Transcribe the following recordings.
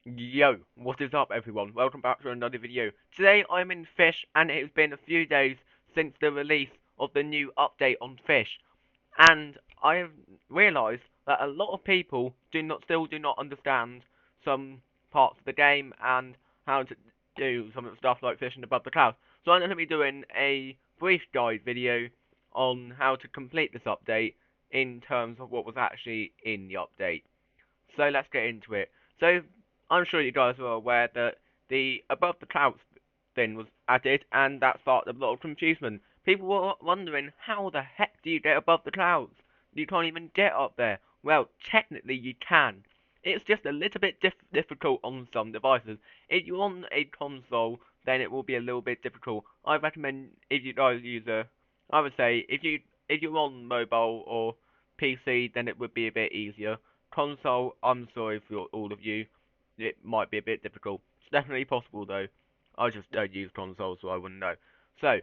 Yo, what is up everyone? Welcome back to another video. Today I'm in Fish and it has been a few days since the release of the new update on Fish. And I have realised that a lot of people still do not understand some parts of the game and how to do some of the stuff like fishing above the clouds. So I'm going to be doing a brief guide video on how to complete this update in terms of what was actually in the update. So let's get into it. So I'm sure you guys are aware that the above the clouds thing was added, and that sparked a lot of confusion. People were wondering how the heck do you get above the clouds? You can't even get up there. Well, technically you can. It's just a little bit difficult on some devices. If you're on a console, then it will be a little bit difficult. I recommend if you guys use I would say if you're on mobile or PC, then it would be a bit easier. Console, I'm sorry for all of you. It might be a bit difficult. It's definitely possible though. I just don't use consoles, so I wouldn't know. So,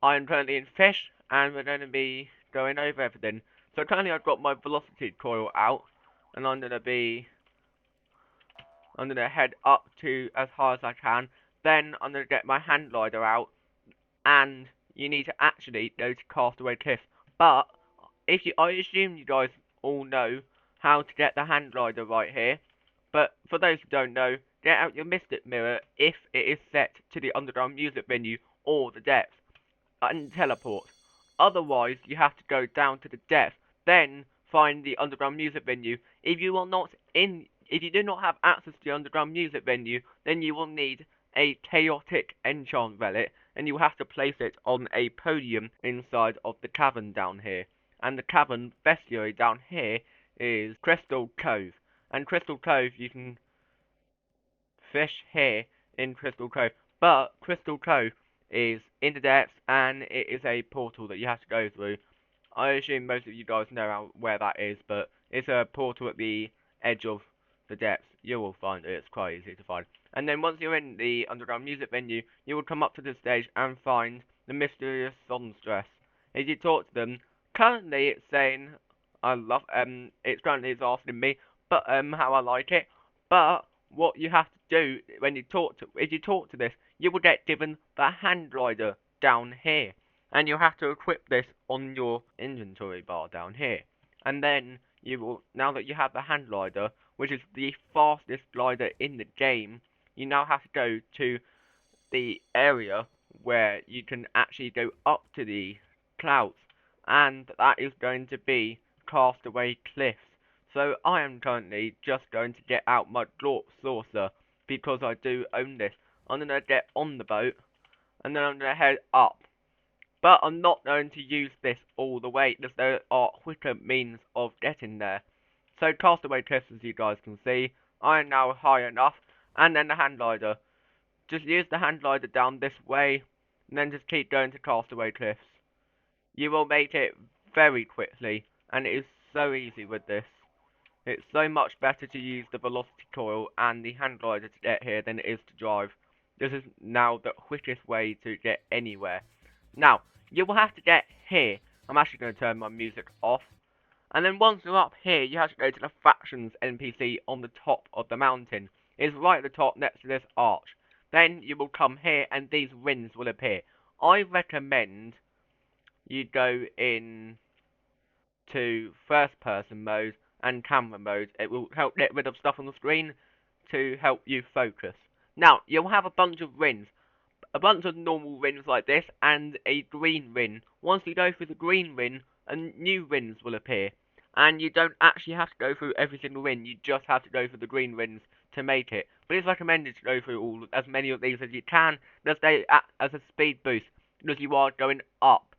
I'm currently in Fish, and we're going to be going over everything. So currently I've got my velocity coil out, and I'm gonna head up to as high as I can. Then I'm gonna get my hand glider out, and you need to actually go to Castaway Cliff. But I assume you guys all know how to get the hand glider right here. But for those who don't know, get out your Mystic Mirror if it is set to the underground music venue or the depth, and teleport. Otherwise, you have to go down to the depth, then find the underground music venue. If you do not have access to the underground music venue, then you will need a chaotic enchant relic, and you will have to place it on a podium inside of the cavern down here. And the cavern bestiary down here is Crystal Cove. And Crystal Cove, you can fish here in Crystal Cove. But Crystal Cove is in the depths, and it is a portal that you have to go through. I assume most of you guys know where that is, but it's a portal at the edge of the depths. You will find it. It's quite easy to find. And then once you're in the underground music venue, you will come up to the stage and find the mysterious songstress. If you talk to them, currently it's saying it's asking me, but how I like it. But what you have to do if you talk to this, you will get given the hand glider down here, and you'll have to equip this on your inventory bar down here. And then now that you have the hand glider, which is the fastest glider in the game, you now have to go to the area where you can actually go up to the clouds, and that is going to be Castaway Cliffs. So I am currently just going to get out my Glorp saucer because I do own this. I'm going to get on the boat, and then I'm going to head up. But I'm not going to use this all the way, because there are quicker means of getting there. So Castaway Cliffs, as you guys can see, I am now high enough, and then the hand glider. Just use the hand glider down this way, and then just keep going to Castaway Cliffs. You will make it very quickly, and it is so easy with this. It's so much better to use the velocity coil and the hand glider to get here than it is to drive. This is now the quickest way to get anywhere. Now, you will have to get here. I'm actually going to turn my music off. And then once you're up here, you have to go to the Factions NPC on the top of the mountain. It's right at the top next to this arch. Then you will come here and these rings will appear. I recommend you go in to first person mode and camera mode. It will help get rid of stuff on the screen to help you focus. Now, you'll have a bunch of rings. A bunch of normal rings like this and a green ring. Once you go through the green ring, new rings will appear. And you don't actually have to go through every single ring, you just have to go through the green rings to make it. But it's recommended to go through as many of these as you can, as they act as a speed boost, because you are going up.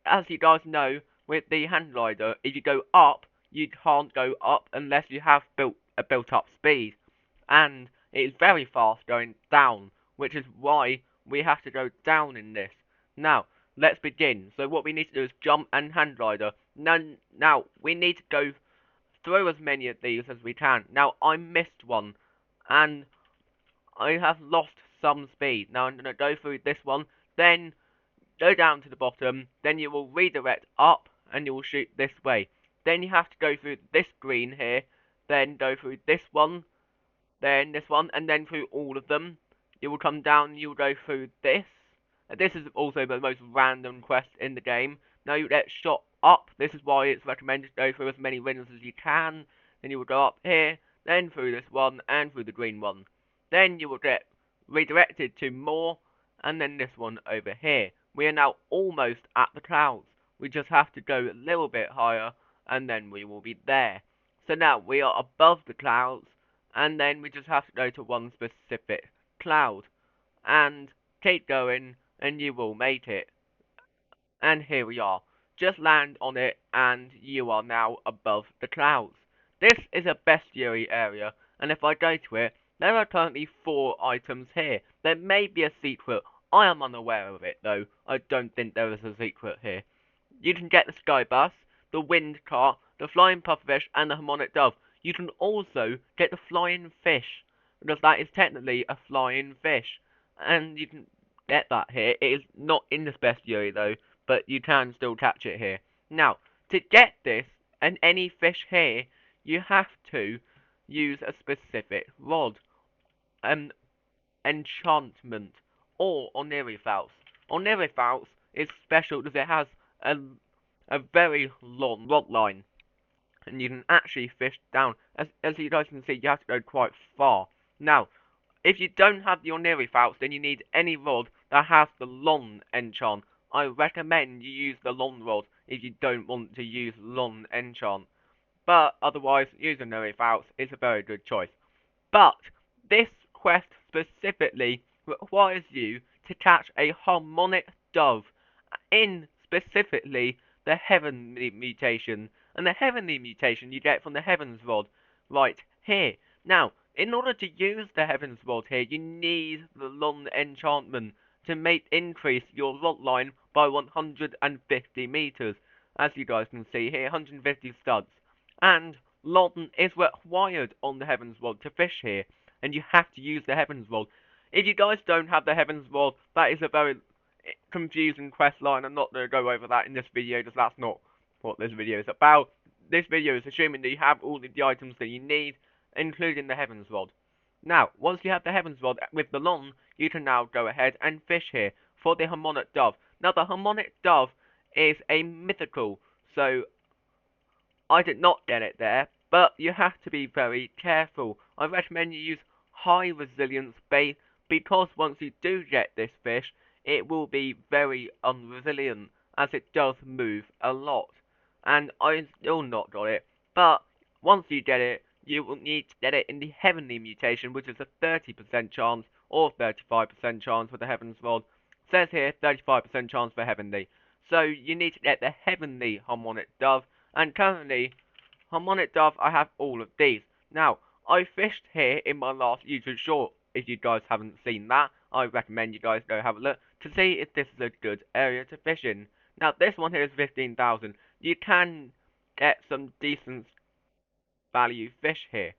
As you guys know, with the hand glider, if you go up, you can't go up unless you have built up speed. And it is very fast going down, which is why we have to go down in this. Now, let's begin. So what we need to do is jump and hand glider. Now, we need to go through as many of these as we can. Now, I missed one, and I have lost some speed. Now, I'm going to go through this one, then go down to the bottom, then you will redirect up, and you will shoot this way. Then you have to go through this green here, then go through this one, then this one, and then through all of them. You will come down, you will go through this. This is also the most random quest in the game. Now you get shot up, this is why it's recommended to go through as many rings as you can. Then you will go up here, then through this one, and through the green one. Then you will get redirected to more, and then this one over here. We are now almost at the clouds. We just have to go a little bit higher, and then we will be there. So now we are above the clouds, and then we just have to go to one specific cloud. And keep going, and you will make it. And here we are. Just land on it, and you are now above the clouds. This is a bestiary area, and if I go to it, there are currently 4 items here. There may be a secret. I am unaware of it, though. I don't think there is a secret here. You can get the sky bus, the wind cart, the flying pufferfish, and the harmonic dove. You can also get the flying fish, because that is technically a flying fish. And you can get that here. It is not in this bestiary, though, but you can still catch it here. Now, to get this, and any fish here, you have to use a specific rod. An enchantment, or Onirifaus. Onirifaus is special because it has a, a very long rod line, and you can actually fish down. As you guys can see, you have to go quite far. Now, if you don't have the Onirifaus, then you need any rod that has the long enchant. I recommend you use the long rod if you don't want to use long enchant. But otherwise, using Onirifaus is a very good choice. But this quest specifically requires you to catch a harmonic dove in specifically the heavenly mutation. And the heavenly mutation you get from the heavens rod right here. Now, in order to use the heavens rod here, you need the long enchantment to make increase your rod line by 150 meters. As you guys can see here, 150 studs. And long is required on the heavens rod to fish here, and you have to use the heavens rod. If you guys don't have the heavens rod, that is a very confusing quest line. I'm not going to go over that in this video, because that's not what this video is about. This video is assuming that you have all of the items that you need, including the heavens rod. Now, once you have the heavens rod with the long, you can now go ahead and fish here for the harmonic dove. Now, the harmonic dove is a mythical, so I did not get it there, but you have to be very careful. I recommend you use high resilience bait, because once you do get this fish, it will be very unresilient, as it does move a lot. And I still not got it, but once you get it, you will need to get it in the heavenly mutation, which is a 30% chance or 35% chance for the heavens rod. It says here 35% chance for heavenly. So you need to get the heavenly harmonic dove, and currently, harmonic dove, I have all of these. Now, I fished here in my last YouTube short. If you guys haven't seen that, I recommend you guys go have a look to see if this is a good area to fish in. Now, this one here is 15,000. You can get some decent value fish here.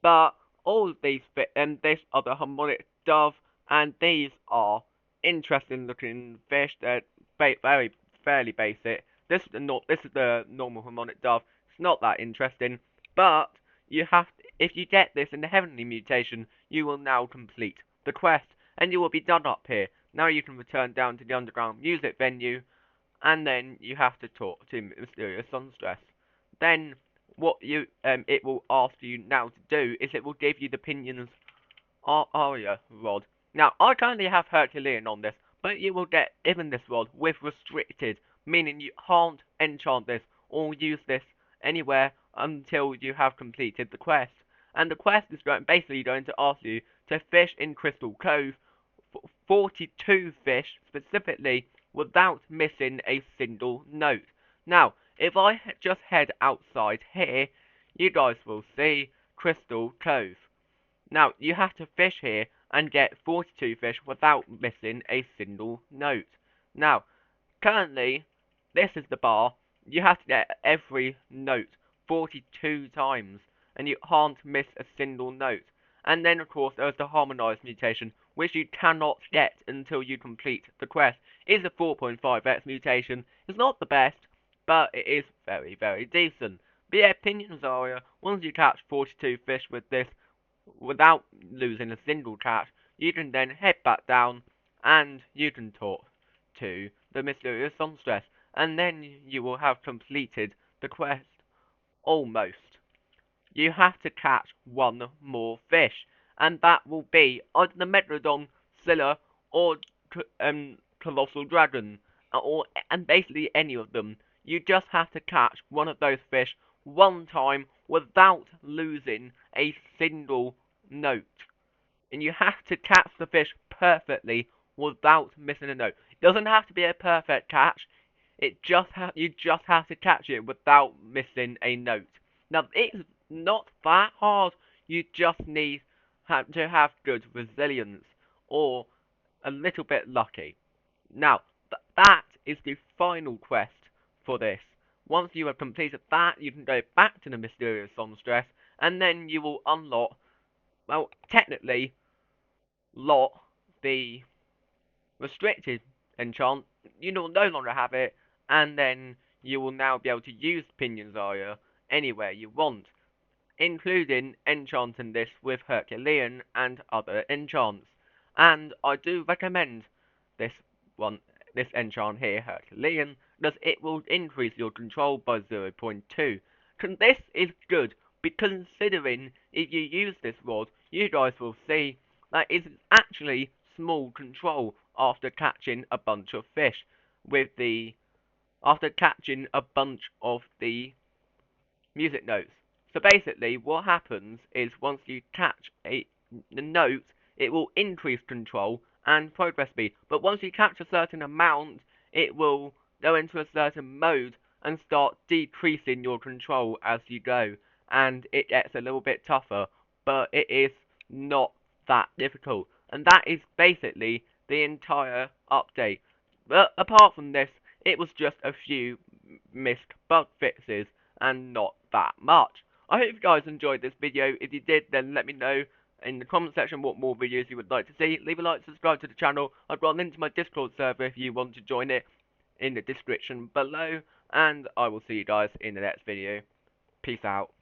But all of these and this are the harmonic dove, and these are interesting looking fish. They're very fairly basic. This is the normal harmonic dove. It's not that interesting, but you have to, if you get this in the heavenly mutation, you will now complete the quest, and you will be done up here. Now you can return down to the underground music venue, and then you have to talk to Mysterious Sunstress. Then what it will ask you now to do is it will give you the PINION'S ARIA rod. Now, I currently have Herculean on this, but you will get given this rod with restricted, meaning you can't enchant this or use this anywhere until you have completed the quest. And the quest is basically going to ask you to fish in Crystal Cove 42 fish specifically without missing a single note. Now, if I just head outside here, you guys will see Crystal Cove. Now, you have to fish here and get 42 fish without missing a single note. Now, currently, this is the bar. You have to get every note 42 times, and you can't miss a single note. And then, of course, there's the harmonized mutation, which you cannot get until you complete the quest. It is a 4.5x mutation. It's not the best, but it is very decent. But yeah, PINION'S ARIA, once you catch 42 fish with this, without losing a single catch, you can then head back down and you can talk to the mysterious songstress, and then you will have completed the quest. Almost. You have to catch one more fish, and that will be either the Megalodon, Scylla, or Colossal Dragon, and basically any of them. You just have to catch one of those fish one time without losing a single note. And you have to catch the fish perfectly without missing a note. It doesn't have to be a perfect catch. You just have to catch it without missing a note. Now it's not that hard. You just need to have good resilience or a little bit lucky. Now that is the final quest for this. Once you have completed that, you can go back to the mysterious songstress, and then you will unlock, well, technically, lock the restricted enchant. You will no longer have it, and then you will now be able to use PINION'S ARIA anywhere you want, including enchanting this with Herculean and other enchants. And I do recommend this one, this enchant here, Herculean, because it will increase your control by 0.2. This is good, because considering if you use this rod, you guys will see that it's actually small control after catching a bunch of fish with the after catching a bunch of the music notes. So basically, what happens is once you catch the note, it will increase control and progress speed. But once you catch a certain amount, it will go into a certain mode and start decreasing your control as you go. And it gets a little bit tougher, but it is not that difficult. And that is basically the entire update. But apart from this, it was just a few missed bug fixes and not that much. I hope you guys enjoyed this video. If you did, then let me know in the comment section what more videos you would like to see. Leave a like, subscribe to the channel. I've got a link to my Discord server if you want to join it in the description below. And I will see you guys in the next video. Peace out.